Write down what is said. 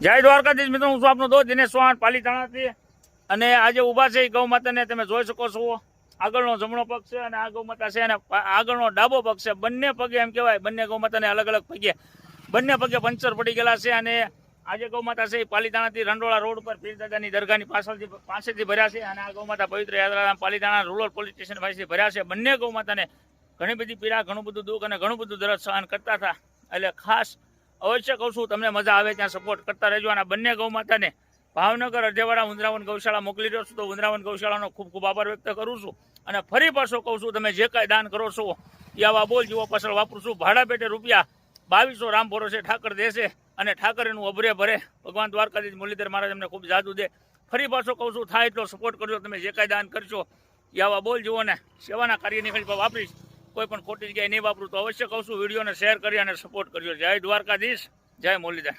જય દ્વારકાધીશ મિત્રો, હું છું આપનો દોસ્ત દિનેશ ચૌહાણ પાલીતાણાથી. અને આજે ઊભા છે એ ગૌ માતાને તમે જોઈ શકો છો. આગળનો જમણો પગ છે અને આ ગૌ માતા છે અને આગળનો ડાબો પગ છે. બંને પગે એમ કહેવાય, બંને ગૌ માતાને અલગ અલગ પગે બંને પગે પંચર પડી ગયેલા છે. અને આજે ગૌ માતા છે એ પાલીતાણાથી રંડોળા રોડ પર પીરદાદાની દરગાહની પાસેથી ભર્યા છે. અને આ ગૌ માતા પવિત્ર યાત્રાધામ પાલીતાણા રૂરલ પોલીસ સ્ટેશન પાસેથી ભર્યા છે. બંને ગૌ માતાને ઘણી બધી પીડા, ઘણું બધું દુઃખ અને ઘણું બધું દરદ સહન કરતા હતા. એટલે ખાસ અવશ્ય કહું છું, તમને મજા આવે ત્યાં સપોર્ટ કરતા રહેજો. અને બંને ગૌ માતાને ભાવનગર અઢેવાડા ઉંદરાવન ગૌશાળા મોકલી રહ્યો છું, તો ઉંદરાવન ગૌશાળાનો ખૂબ ખૂબ આભાર વ્યક્ત કરું છું. અને ફરી પાછો કહું છું, તમે જે કાંઈ દાન કરો છો એ આવા બોલ જેવો પાછળ વાપરું છું. ભાડા પેટે રૂપિયા 2200 રામ ભરોસે ઠાકર દેશે અને ઠાકર એનું અભરે ભરે. ભગવાન દ્વારકાધીશ મુરલીધર મહારાજ એમને ખૂબ જાદુ દે. ફરી પાછો કહું છું, થાય એટલો સપોર્ટ કરજો. તમે જે કાંઈ દાન કરશો એ આવા બોલ જેવો ને સેવાના કાર્યની ઘડી વાપરીશ. કોઈ પણ ખોટી જગ્યાએ નહીં વાપરું તો અવશ્ય કહું છું, વિડીયોને શેર કરી અને સપોર્ટ કરજો. જય દ્વારકાધીશ, જય મુરલીધર.